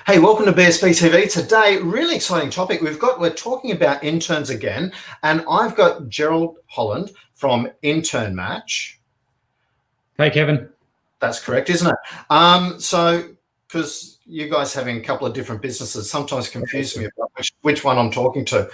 Hey, welcome to BSB TV. Today, really exciting topic. We're talking about interns again, and I've got Gerald Holland from Intern Match. Hey, Kevin. That's correct, isn't it? Because you guys having a couple of different businesses sometimes confuse me about which one I'm talking to.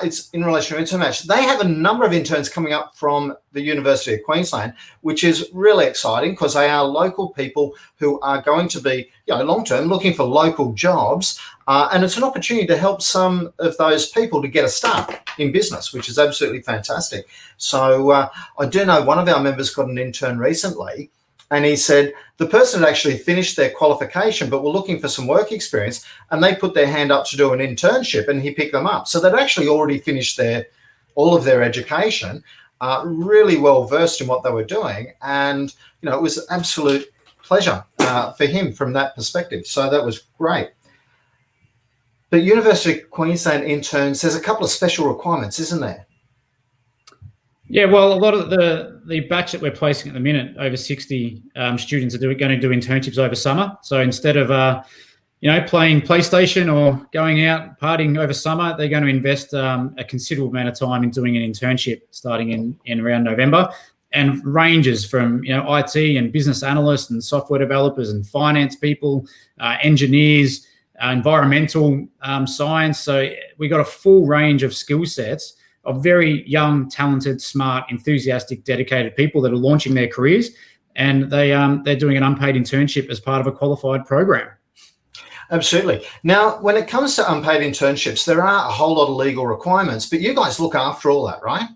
It's in relation to Intern Match. They have a number of interns coming up from the University of Queensland, which is really exciting because they are local people who are going to be, long-term looking for local jobs. And it's an opportunity to help some of those people to get a start in business, which is absolutely fantastic. So I do know one of our members got an intern recently, and he said the person had actually finished their qualification but were looking for some work experience, and they put their hand up to do an internship, and he picked them up. So they'd actually already finished all of their education, really well versed in what they were doing, and it was an absolute pleasure for him from that perspective. So that was great. But University of Queensland interns, there's a couple of special requirements, isn't there? Yeah, well, a lot of the batch that we're placing at the minute, over 60 students are going to do internships over summer. So instead of playing PlayStation or going out partying over summer, they're going to invest a considerable amount of time in doing an internship starting in around November, and ranges from IT and business analysts and software developers and finance people, engineers, environmental science. So we got a full range of skill sets of very young, talented, smart, enthusiastic, dedicated people that are launching their careers, and they're doing an unpaid internship as part of a qualified program. Absolutely. Now, when it comes to unpaid internships, there are a whole lot of legal requirements, but you guys look after all that, right?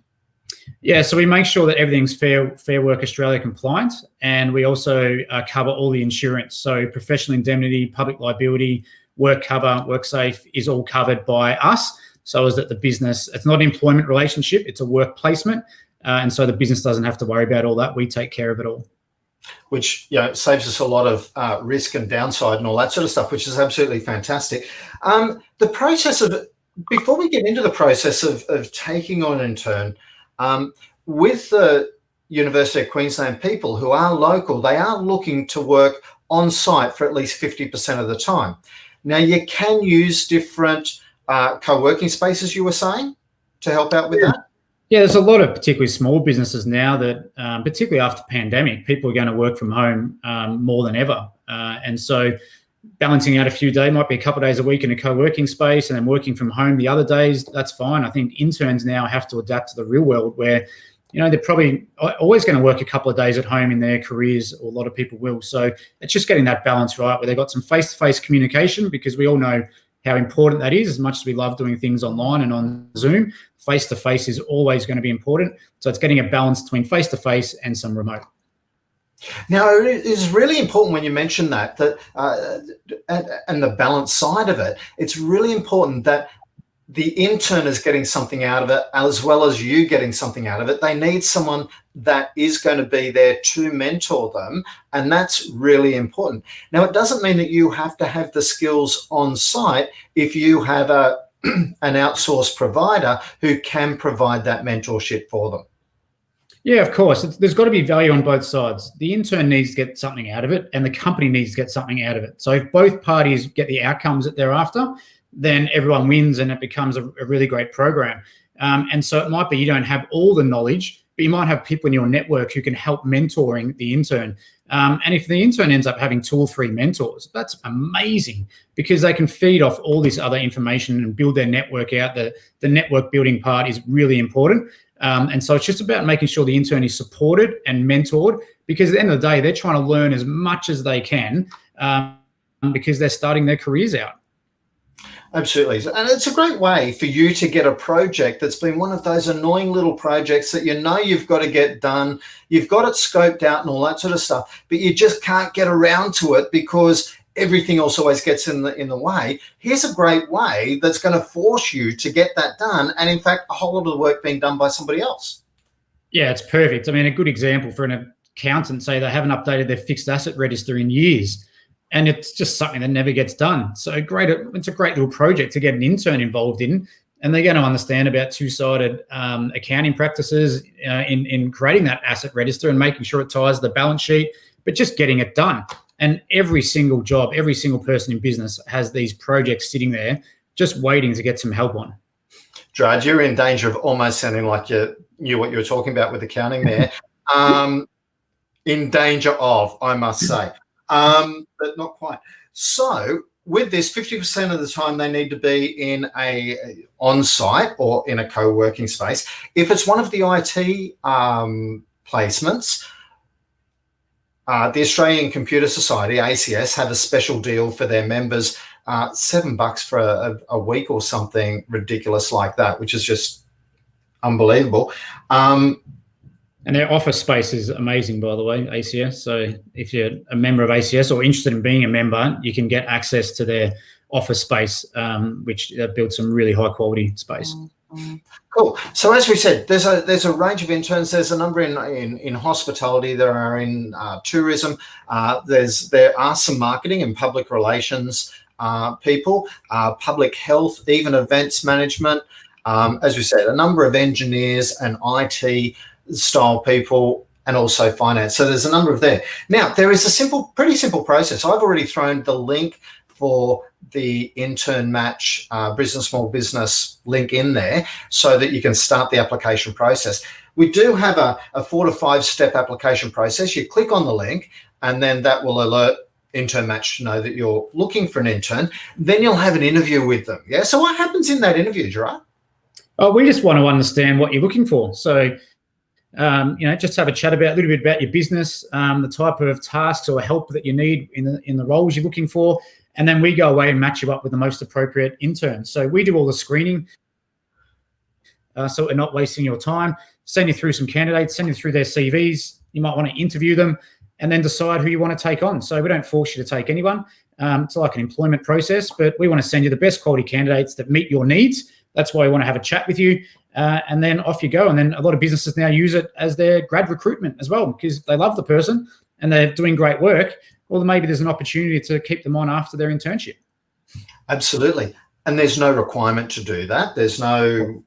Yeah, so we make sure that everything's Fair Work Australia compliant, and we also cover all the insurance. So professional indemnity, public liability, work cover, WorkSafe is all covered by us. So is that the business, it's not an employment relationship, it's a work placement. And so the business doesn't have to worry about all that. We take care of it all. Which saves us a lot of risk and downside and all that sort of stuff, which is absolutely fantastic. The process of, before we get into the process of taking on an intern, with the University of Queensland people who are local, they are looking to work on site for at least 50% of the time. Now, you can use different co-working spaces, you were saying, to help out with that? Yeah, there's a lot of particularly small businesses now that, particularly after pandemic, people are going to work from home more than ever. And so balancing out a few days, might be a couple of days a week in a co-working space and then working from home the other days, that's fine. I think interns now have to adapt to the real world where, they're probably always going to work a couple of days at home in their careers, or a lot of people will. So it's just getting that balance right where they've got some face-to-face communication, because we all know how important that is. As much as we love doing things online and on Zoom, face-to-face is always going to be important. So it's getting a balance between face-to-face and some remote. Now, it is really important when you mention that and the balance side of it, it's really important that the intern is getting something out of it as well as you getting something out of it. They need someone that is going to be there to mentor them, and that's really important. Now, it doesn't mean that you have to have the skills on site if you have an outsourced provider who can provide that mentorship for them. Yeah, of course. There's got to be value on both sides. The intern needs to get something out of it, and the company needs to get something out of it. So if both parties get the outcomes that they're after, then everyone wins and it becomes a really great program. And so it might be you don't have all the knowledge, but you might have people in your network who can help mentoring the intern. And if the intern ends up having 2 or 3 mentors, that's amazing, because they can feed off all this other information and build their network out. The network building part is really important. And so it's just about making sure the intern is supported and mentored, because at the end of the day, they're trying to learn as much as they can because they're starting their careers out. Absolutely. And it's a great way for you to get a project that's been one of those annoying little projects that you've got to get done. You've got it scoped out and all that sort of stuff, but you just can't get around to it because everything else always gets in the way. Here's a great way that's going to force you to get that done, and in fact, a whole lot of the work being done by somebody else. Yeah, it's perfect. I mean, a good example for an accountant, say they haven't updated their fixed asset register in years, and it's just something that never gets done. So it's a great little project to get an intern involved in, and they're going to understand about two-sided accounting practices in creating that asset register and making sure it ties the balance sheet, but just getting it done. And every single job, every single person in business has these projects sitting there just waiting to get some help on. Gerard, you're in danger of almost sounding like you knew what you were talking about with accounting there. In danger of, I must say, but not quite. So with this, 50% of the time they need to be in a on-site or in a co-working space. If it's one of the IT placements, the Australian Computer Society, ACS, have a special deal for their members, $7 for a week or something ridiculous like that, which is just unbelievable. And their office space is amazing, by the way, ACS. So if you're a member of ACS or interested in being a member, you can get access to their office space, which built some really high quality space. Cool. So as we said, there's a range of interns. There's a number in hospitality. There are in tourism. There are some marketing and public relations people, public health, even events management. As we said, a number of engineers and IT style people, and also finance. So there's a number of there. Now, there is a pretty simple process. I've already thrown the link for the intern match business small business link in there so that you can start the application process. We do have a 4 to 5 step application process. You click on the link and then that will alert Intern Match to know that you're looking for an intern. Then you'll have an interview with them. Yeah. So what happens in that interview, Gerard? Oh, we just want to understand what you're looking for. So just have a chat about a little bit about your business, the type of tasks or help that you need in the roles you're looking for, and then we go away and match you up with the most appropriate interns. So we do all the screening, so we're not wasting your time. Send you through some candidates, send you through their CVs. You might want to interview them, and then decide who you want to take on. So we don't force you to take anyone. It's like an employment process, but we want to send you the best quality candidates that meet your needs. That's why we want to have a chat with you. And then off you go. And then a lot of businesses now use it as their grad recruitment as well, because they love the person and they're doing great work. Well, maybe there's an opportunity to keep them on after their internship. Absolutely. And there's no requirement to do that. There's no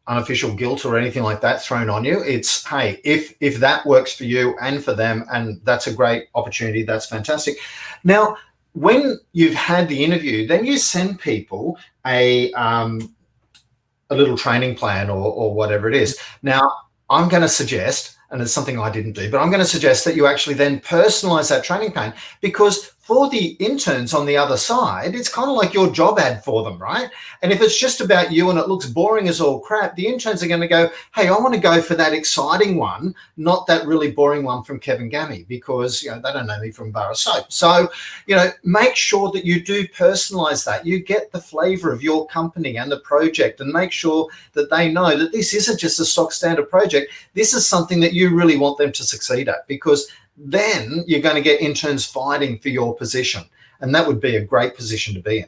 unofficial guilt or anything like that thrown on you. It's, hey, if that works for you and for them, and that's a great opportunity, that's fantastic. Now, when you've had the interview, then you send people a little training plan or whatever it is. Now, I'm going to suggest, and it's something I didn't do, but I'm going to suggest that you actually then personalize that training plan, because for the interns on the other side, it's kind of like your job ad for them, right? And if it's just about you and it looks boring as all crap, the interns are going to go, hey, I want to go for that exciting one, not that really boring one from Kevin Gammy, because they don't know me from bar of soap. So, make sure that you do personalize that. You get the flavor of your company and the project, and make sure that they know that this isn't just a stock standard project. This is something that you really want them to succeed at, because then you're going to get interns fighting for your position, and that would be a great position to be in.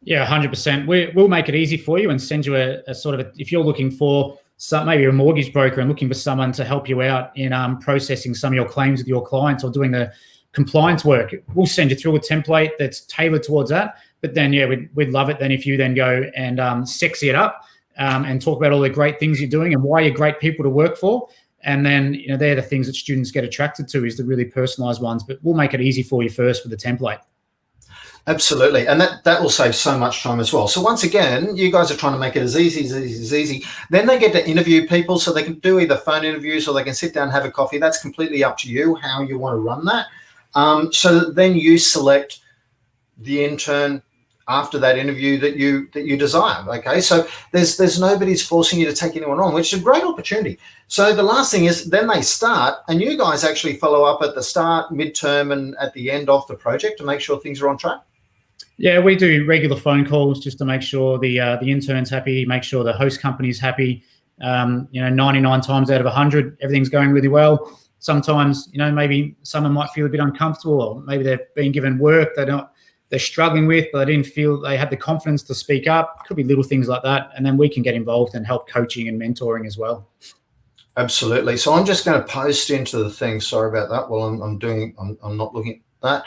Yeah, 100%. We'll make it easy for you and send you a sort of if you're looking for maybe a mortgage broker and looking for someone to help you out in processing some of your claims with your clients or doing the compliance work, we'll send you through a template that's tailored towards that. But then, we'd love it then if you then go and sexy it up and talk about all the great things you're doing and why you're great people to work for. And then, they're the things that students get attracted to, is the really personalized ones. But we'll make it easy for you first with the template. Absolutely. And that will save so much time as well. So once again, you guys are trying to make it as easy. Then they get to interview people, so they can do either phone interviews or they can sit down and have a coffee. That's completely up to you how you want to run that. So then you select the intern after that interview that you desire. Okay, so there's nobody's forcing you to take anyone on, which is a great opportunity. So the last thing is then they start, and you guys actually follow up at the start, midterm, and at the end of the project to make sure things are on track. Yeah, we do regular phone calls just to make sure the intern's happy, make sure the host company's happy. 99 times out of 100, everything's going really well. Sometimes, maybe someone might feel a bit uncomfortable, or maybe they've been given work they're struggling with, but they didn't feel they had the confidence to speak up. Could be little things like that. And then we can get involved and help coaching and mentoring as well. Absolutely. So I'm just going to post into the thing. Sorry about that. Well, I'm not looking at that.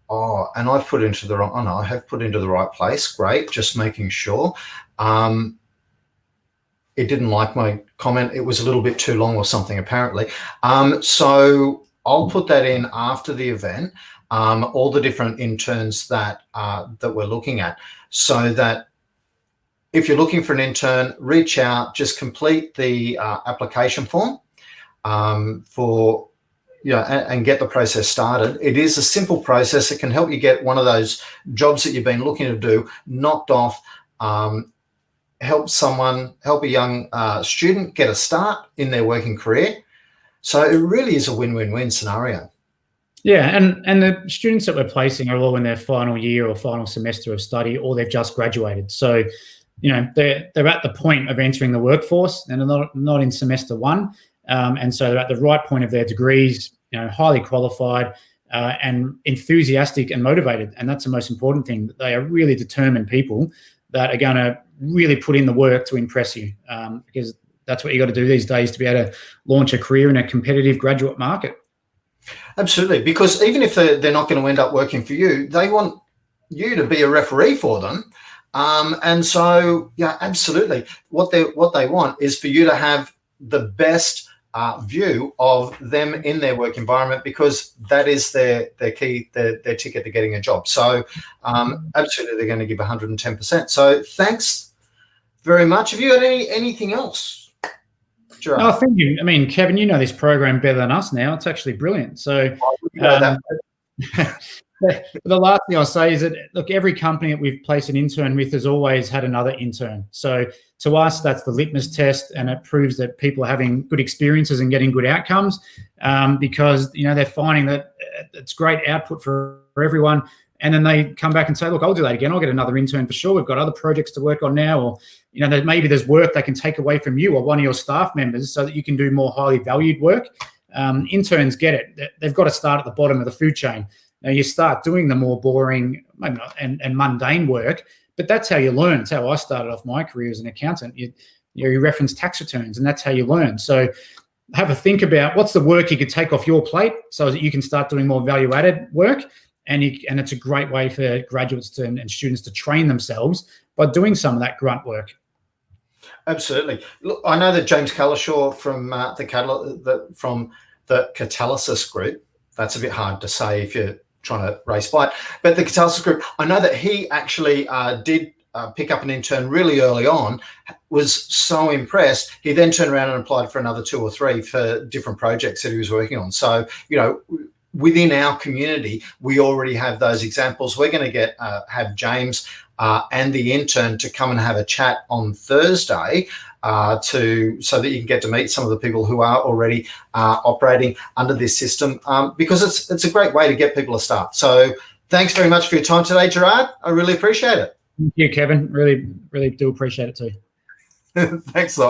Oh, and I've put into the wrong. Oh no, I have put into the right place. Great. Just making sure. It didn't like my comment. It was a little bit too long or something, apparently. So I'll put that in after the event, all the different interns that we're looking at, so that if you're looking for an intern, reach out, just complete the application form for, and get the process started. It is a simple process. It can help you get one of those jobs that you've been looking to do knocked off, help a young student get a start in their working career. So it really is a win-win-win scenario. Yeah, and the students that we're placing are all in their final year or final semester of study, or they've just graduated. So, they're at the point of entering the workforce, and they're not in semester one. And so they're at the right point of their degrees, highly qualified and enthusiastic and motivated. And that's the most important thing, that they are really determined people that are going to really put in the work to impress you, because that's what you got to do these days to be able to launch a career in a competitive graduate market. Absolutely, because even if they're not going to end up working for you, they want you to be a referee for them. And so, yeah, absolutely. What they want is for you to have the best view of them in their work environment, because that is their key, their ticket to getting a job. So absolutely, they're going to give 110%. So thanks very much. Have you got anything else, Gerard? No, thank you. I mean, Kevin, you know this program better than us now. It's actually brilliant. So the last thing I'll say is that, look, every company that we've placed an intern with has always had another intern. So to us, that's the litmus test, and it proves that people are having good experiences and getting good outcomes, because they're finding that it's great output for everyone. And then they come back and say, look, I'll do that again. I'll get another intern for sure. We've got other projects to work on now, or maybe there's work they can take away from you or one of your staff members so that you can do more highly valued work. Interns get it. They've got to start at the bottom of the food chain. Now, you start doing the more boring and mundane work, but that's how you learn. It's how I started off my career as an accountant. You reference tax returns, and that's how you learn. So have a think about what's the work you could take off your plate so that you can start doing more value-added work. And it's a great way for graduates and students to train themselves by doing some of that grunt work. Absolutely. Look, I know that James Calishaw from the Catalysis Group, that's a bit hard to say if you're trying to race by it, but the Catalysis Group, I know that he actually did pick up an intern really early on, was so impressed, he then turned around and applied for another 2 or 3 for different projects that he was working on. So, within our community, we already have those examples. We're going to have James and the intern to come and have a chat on Thursday so that you can get to meet some of the people who are already operating under this system, because it's a great way to get people to start. So thanks very much for your time today, Gerard. I really appreciate it. Thank you, Kevin. Really, really do appreciate it too. Thanks a lot.